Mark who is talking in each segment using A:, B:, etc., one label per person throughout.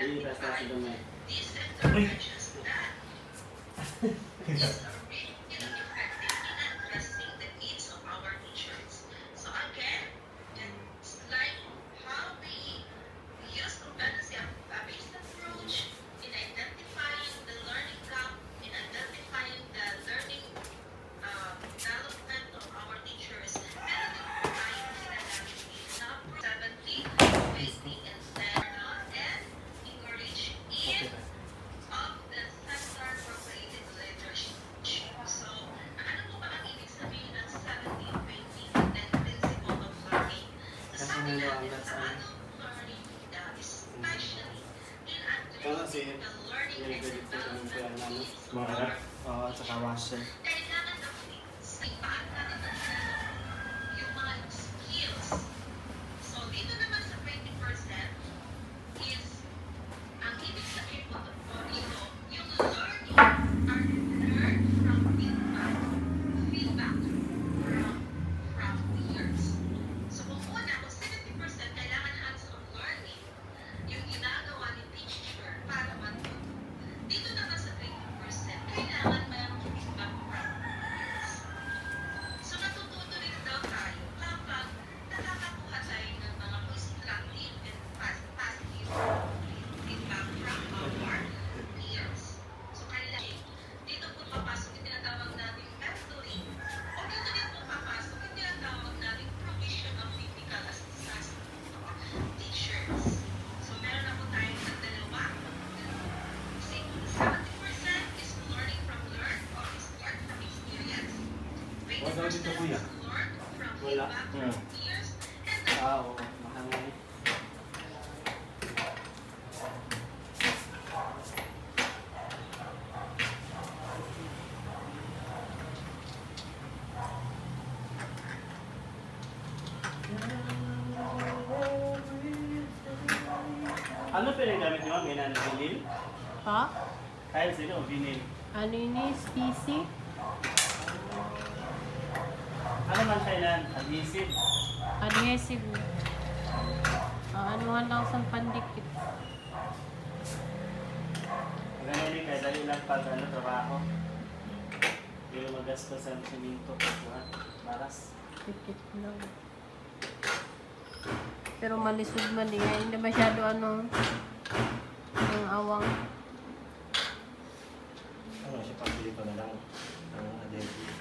A: Uy! Mga harap. Oo, at saka washer. Wala dito kuya? Wala. Oo, mahangay. Ano pinagamit niyo, ma'am? Yan, vinyl?
B: Ha?
A: Tiles din o vinyl?
B: Ano ini? PC?
A: Ano man siya yan? Adhesive?
B: Adhesive. Anuhan lang sa pandikit.
A: Ganun din kaya dali lang pag trabaho. Hindi magastos sa siminto. Baras.
B: Dikit lang. Pero malisod man din. Hindi masyado yung awang.
A: Ano siya pag-bili ko na lang ang adhesive.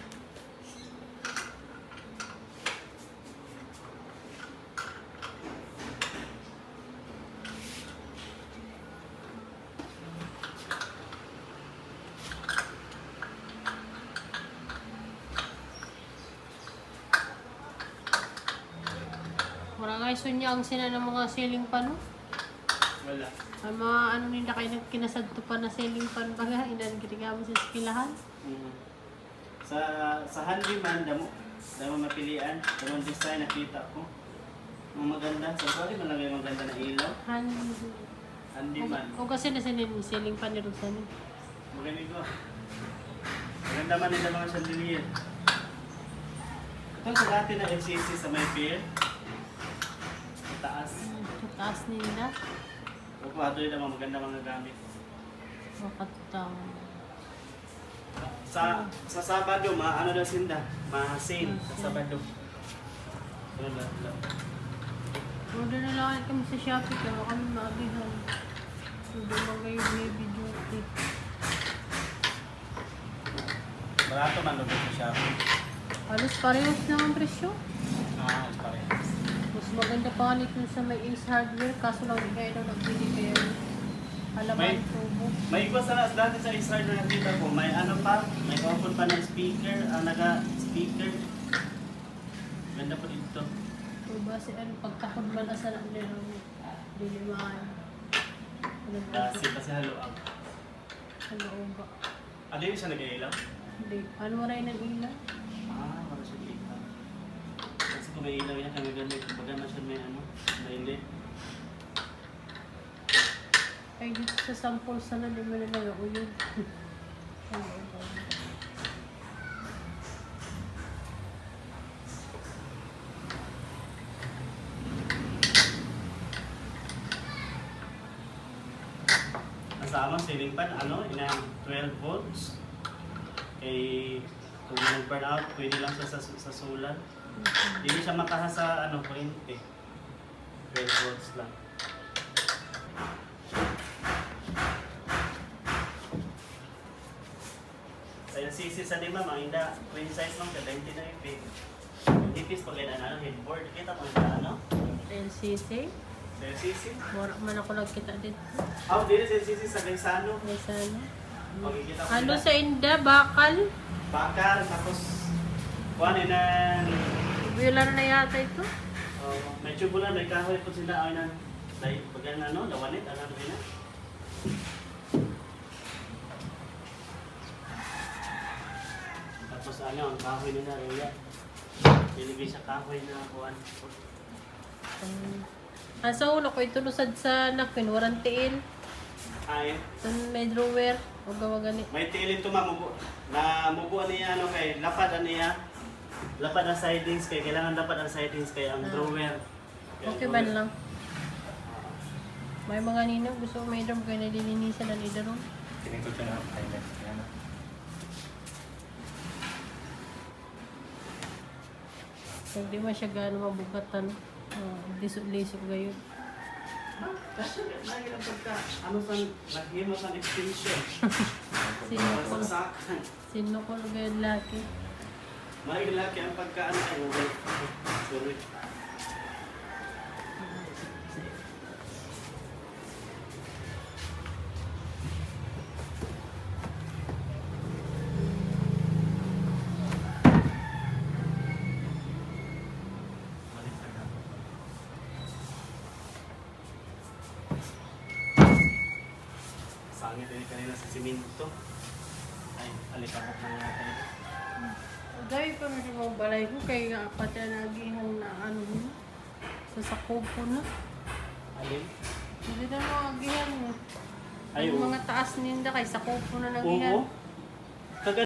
B: Wala nga isunya ang sina ng mga ceiling pan. No?
A: Wala.
B: Ang mga ano nila kayo kinasadto pa na ceiling pan baga. Inan kitigaman sa eskilahan.
A: Sa handyman, damo mapilian. Damong design nakita ko. Mga maganda. Sa sorry, malagay maganda na ilaw. Handyman.
B: O kasi na ceiling pan ni Rosan.
A: Maganda ko. Maganda man nila mga chandelier. Ito sa dati na FCC sa may pier. Taas.
B: Taas nila.
A: O kung nila mga maganda mga gamit.
B: Makatang.
A: Sa Sabado, ano daw sinda? Ma-sale sa Sabado. Ano lang.
B: Order na lang kami sa Shopee pero kami maagihan. Order lang kayo baby duty.
A: Barato man doon sa Shopee.
B: Halos parehos na ang presyo.
A: Parehas.
B: Mas maganda pa nga nito sa may Ace Hardware kaso lang hindi kayo nagbili kayo. Halaman tubo.
A: May iba sa dati sa Ace Hardware nakita ko, may ano pa, may open pa ng speaker, naga-speaker. Ganda po dito.
B: Tuba si pagtakod man asa na nila dilimaan.
A: Kasi haluang.
B: Ano ba?
A: Ano yung siya nag-iilaw?
B: Hindi. Ano rin ng ilaw?
A: Para siya ilaw. Kasi kung may ilaw yan, kami ganit. Baga na siya may lit.
B: Ay, dito sa sample sana di mo na nag-uyod.
A: sa amang ceiling fan, ano, ina 12 volts. Kay kung mag-burn out, pwede lang siya sa solar. Hindi siya makaha sa ano, kuryente. 12 volts lang. Sa yung CC sa lima, mga hindi, queen size lang siya, 20 na yung big. Ipis pag ano, headboard. Kita mo yung ano?
B: LCC.
A: Sa yung CC.
B: Mura man ako nagkita dito.
A: Dito sa yung CC sa Gaisano.
B: May sana.
A: Makikita mo
B: Ano
A: nila.
B: sa Inda, bakal?
A: Bakal, tapos kuhan na
B: Tubular na yata ito.
A: may tubular, may kahoy po sila ay na dahil pag ano, lawanit, ano na. Tapos ano, ang kahoy nila, Roya. Nilibig sa kahoy na kuhan.
B: Asa ulo ko ito lusad sa nakin, warang tiil.
A: Ay,
B: May drawer. O gawa gani.
A: may tilin to mamubo. Na mubuan niya ano kay lapad niya. Lapad ang sidings kay kailangan lapad ang sidings kay ang drawer.
B: Okay ba lang? May mga ninong gusto ko may drum kaya nililinisan ang idarong.
C: Tinikot ko na ang pilot. Yan.
B: Kung di man siya gaano mabugatan. Lisok-lisok gayon.
A: Kasi lagi lang pagka ano sa naghimo sa extension.
B: Sinukol.
A: Saksakan.
B: Sinukol gayon laki.
A: May laki ang pagka ano ay sorry. Sangit din kanina sa simento. Ay, alikabok na nga tayo.
B: Dahil pa rin mga balay ko kay pati nagihan na ano mo. Sa sakopo na.
A: Alin?
B: Hindi na mga agihan mo.
A: Ay,
B: Yung
A: oo.
B: mga taas ninda kay sakopo na nagihan.
A: Oo.